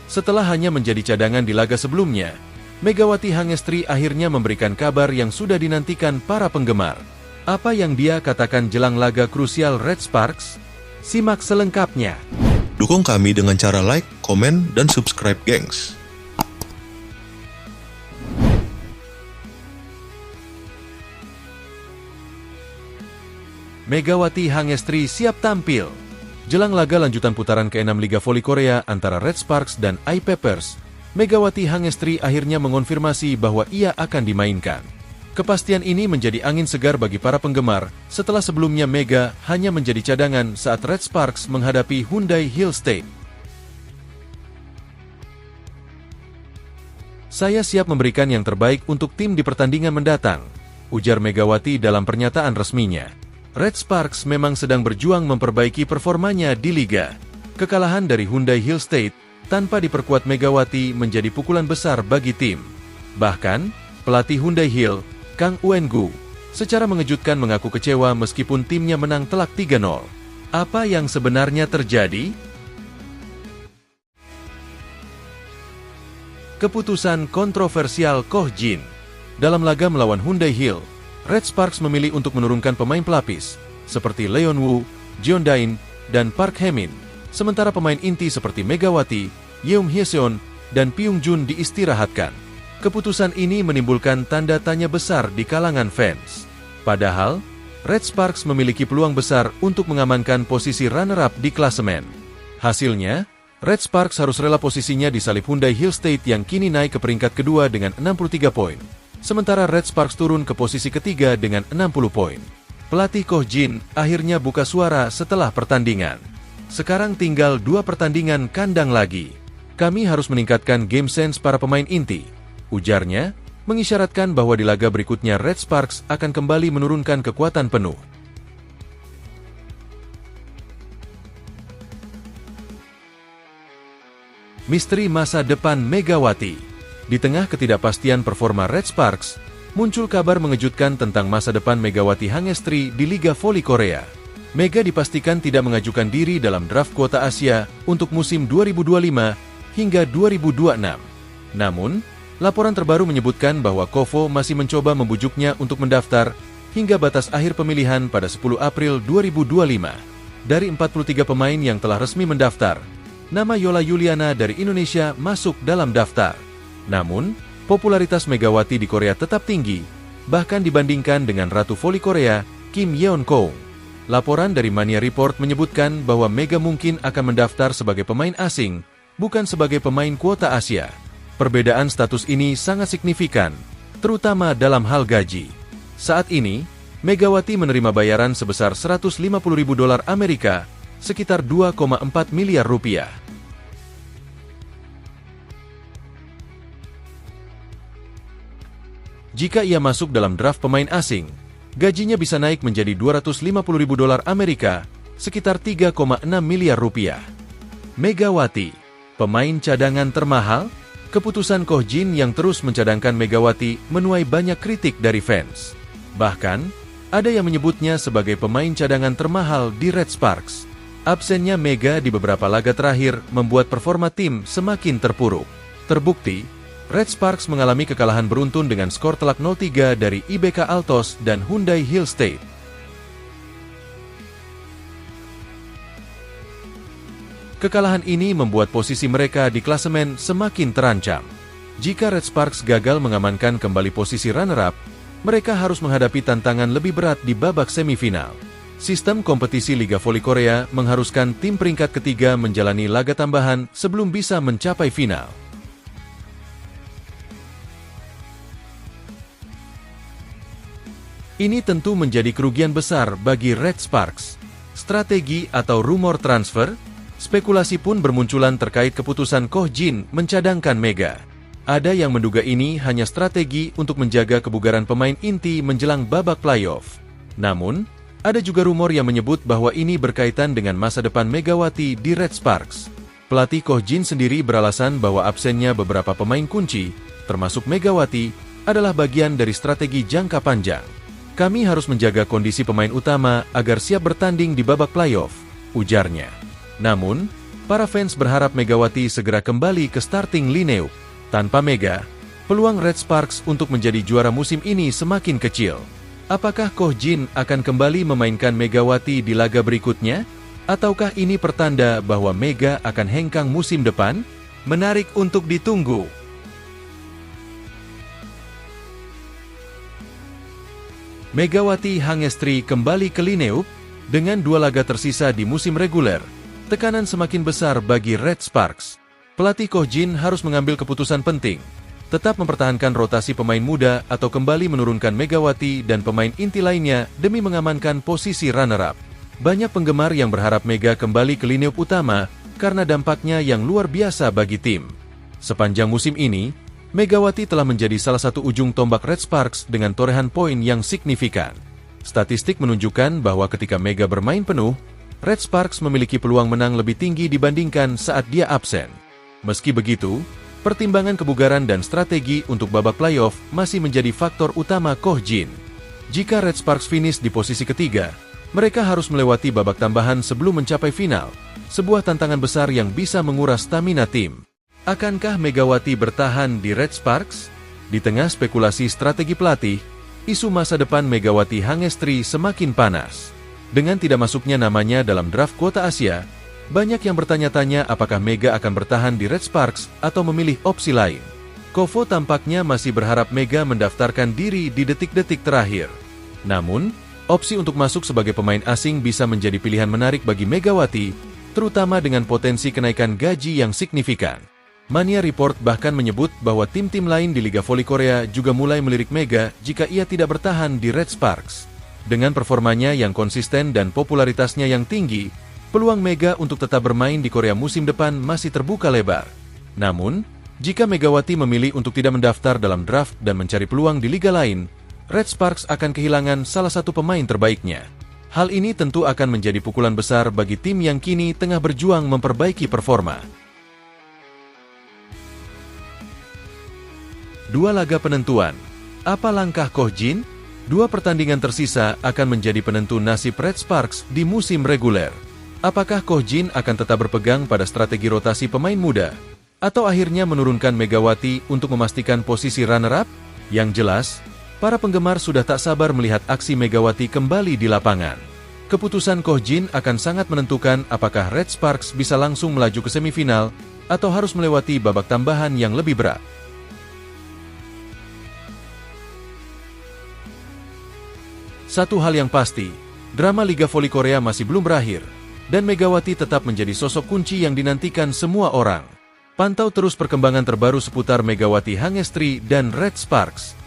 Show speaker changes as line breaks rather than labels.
Setelah hanya menjadi cadangan di laga sebelumnya, Megawati Hangestri akhirnya memberikan kabar yang sudah dinantikan para penggemar. Apa yang dia katakan jelang laga krusial Red Sparks? Simak selengkapnya.
Dukung kami dengan cara like, komen, dan subscribe, gengs.
Megawati Hangestri siap tampil. Jelang laga lanjutan putaran ke-6 Liga Voli Korea antara Red Sparks dan I-Peppers, Megawati Hangestri akhirnya mengonfirmasi bahwa ia akan dimainkan. Kepastian ini menjadi angin segar bagi para penggemar setelah sebelumnya Mega hanya menjadi cadangan saat Red Sparks menghadapi Hyundai Hill State. "Saya siap memberikan yang terbaik untuk tim di pertandingan mendatang," ujar Megawati dalam pernyataan resminya. Red Sparks memang sedang berjuang memperbaiki performanya di liga. Kekalahan dari Hyundai Hill State tanpa diperkuat Megawati menjadi pukulan besar bagi tim. Bahkan, pelatih Hyundai Hill, Kang Uengu, secara mengejutkan mengaku kecewa meskipun timnya menang telak 3-0. Apa yang sebenarnya terjadi? Keputusan kontroversial Koh Jin. Dalam laga melawan Hyundai Hill, Red Sparks memilih untuk menurunkan pemain pelapis, seperti Leon Woo, Jeon Dain, dan Park Hae-min. Sementara pemain inti seperti Megawati, Yeom Hyeseon, dan Pyung Jun diistirahatkan. Keputusan ini menimbulkan tanda tanya besar di kalangan fans. Padahal, Red Sparks memiliki peluang besar untuk mengamankan posisi runner-up di klasemen. Hasilnya, Red Sparks harus rela posisinya di salib Hyundai Hill State yang kini naik ke peringkat kedua dengan 63 poin. Sementara Red Sparks turun ke posisi ketiga dengan 60 poin. Pelatih Koh Jin akhirnya buka suara setelah pertandingan. "Sekarang tinggal 2 pertandingan kandang lagi. Kami harus meningkatkan game sense para pemain inti," ujarnya, mengisyaratkan bahwa di laga berikutnya Red Sparks akan kembali menurunkan kekuatan penuh. Misteri masa depan Megawati. Di tengah ketidakpastian performa Red Sparks, muncul kabar mengejutkan tentang masa depan Megawati Hangestri di Liga Voli Korea. Mega dipastikan tidak mengajukan diri dalam draft kuota Asia untuk musim 2025 hingga 2026. Namun, laporan terbaru menyebutkan bahwa KOVO masih mencoba membujuknya untuk mendaftar hingga batas akhir pemilihan pada 10 April 2025. Dari 43 pemain yang telah resmi mendaftar, nama Yola Yuliana dari Indonesia masuk dalam daftar. Namun, popularitas Megawati di Korea tetap tinggi, bahkan dibandingkan dengan Ratu Voli Korea, Kim Yeon Kong. Laporan dari Mania Report menyebutkan bahwa Mega mungkin akan mendaftar sebagai pemain asing, bukan sebagai pemain kuota Asia. Perbedaan status ini sangat signifikan, terutama dalam hal gaji. Saat ini, Megawati menerima bayaran sebesar $150.000 Amerika, sekitar 2,4 miliar rupiah. Jika ia masuk dalam draft pemain asing, gajinya bisa naik menjadi $250.000 Amerika, sekitar 3,6 miliar rupiah. Megawati, pemain cadangan termahal? Keputusan Koh Jin yang terus mencadangkan Megawati menuai banyak kritik dari fans. Bahkan, ada yang menyebutnya sebagai pemain cadangan termahal di Red Sparks. Absennya Mega di beberapa laga terakhir membuat performa tim semakin terpuruk. Terbukti, Red Sparks mengalami kekalahan beruntun dengan skor telak 0-3 dari IBK Altos dan Hyundai Hill State. Kekalahan ini membuat posisi mereka di klasemen semakin terancam. Jika Red Sparks gagal mengamankan kembali posisi runner-up, mereka harus menghadapi tantangan lebih berat di babak semifinal. Sistem kompetisi Liga Voli Korea mengharuskan tim peringkat ketiga menjalani laga tambahan sebelum bisa mencapai final. Ini tentu menjadi kerugian besar bagi Red Sparks. Strategi atau rumor transfer? Spekulasi pun bermunculan terkait keputusan Koh Jin mencadangkan Mega. Ada yang menduga ini hanya strategi untuk menjaga kebugaran pemain inti menjelang babak playoff. Namun, ada juga rumor yang menyebut bahwa ini berkaitan dengan masa depan Megawati di Red Sparks. Pelatih Koh Jin sendiri beralasan bahwa absennya beberapa pemain kunci, termasuk Megawati, adalah bagian dari strategi jangka panjang. "Kami harus menjaga kondisi pemain utama agar siap bertanding di babak playoff," ujarnya. Namun, Para fans berharap Megawati segera kembali ke starting lineup. Tanpa Mega, peluang Red Sparks untuk menjadi juara musim ini semakin kecil. Apakah Ko Jin akan kembali memainkan Megawati di laga berikutnya? Ataukah ini pertanda bahwa Mega akan hengkang musim depan? Menarik untuk ditunggu. Megawati Hangestri kembali ke lineup dengan 2 laga tersisa di musim reguler. Tekanan semakin besar bagi Red Sparks. Pelatih Ko Jin harus mengambil keputusan penting. Tetap mempertahankan rotasi pemain muda atau kembali menurunkan Megawati dan pemain inti lainnya demi mengamankan posisi runner-up. Banyak penggemar yang berharap Mega kembali ke lineup utama karena dampaknya yang luar biasa bagi tim. Sepanjang musim ini, Megawati telah menjadi salah satu ujung tombak Red Sparks dengan torehan poin yang signifikan. Statistik menunjukkan bahwa ketika Mega bermain penuh, Red Sparks memiliki peluang menang lebih tinggi dibandingkan saat dia absen. Meski begitu, pertimbangan kebugaran dan strategi untuk babak playoff masih menjadi faktor utama Ko Jin. Jika Red Sparks finish di posisi ketiga, mereka harus melewati babak tambahan sebelum mencapai final, sebuah tantangan besar yang bisa menguras stamina tim. Akankah Megawati bertahan di Red Sparks? Di tengah spekulasi strategi pelatih, isu masa depan Megawati Hangestri semakin panas. Dengan tidak masuknya namanya dalam draft kuota Asia, banyak yang bertanya-tanya apakah Mega akan bertahan di Red Sparks atau memilih opsi lain. Kovo tampaknya masih berharap Mega mendaftarkan diri di detik-detik terakhir. Namun, opsi untuk masuk sebagai pemain asing bisa menjadi pilihan menarik bagi Megawati, terutama dengan potensi kenaikan gaji yang signifikan. Mania Report bahkan menyebut bahwa tim-tim lain di Liga Voli Korea juga mulai melirik Mega jika ia tidak bertahan di Red Sparks. Dengan performanya yang konsisten dan popularitasnya yang tinggi, peluang Mega untuk tetap bermain di Korea musim depan masih terbuka lebar. Namun, jika Megawati memilih untuk tidak mendaftar dalam draft dan mencari peluang di liga lain, Red Sparks akan kehilangan salah satu pemain terbaiknya. Hal ini tentu akan menjadi pukulan besar bagi tim yang kini tengah berjuang memperbaiki performa. 2 laga penentuan. Apa langkah Ko Jin? 2 pertandingan tersisa akan menjadi penentu nasib Red Sparks di musim reguler. Apakah Ko Jin akan tetap berpegang pada strategi rotasi pemain muda? Atau akhirnya menurunkan Megawati untuk memastikan posisi runner-up? Yang jelas, para penggemar sudah tak sabar melihat aksi Megawati kembali di lapangan. Keputusan Ko Jin akan sangat menentukan apakah Red Sparks bisa langsung melaju ke semifinal atau harus melewati babak tambahan yang lebih berat. Satu hal yang pasti, drama Liga Voli Korea masih belum berakhir, dan Megawati tetap menjadi sosok kunci yang dinantikan semua orang. Pantau terus perkembangan terbaru seputar Megawati Hangestri dan Red Sparks.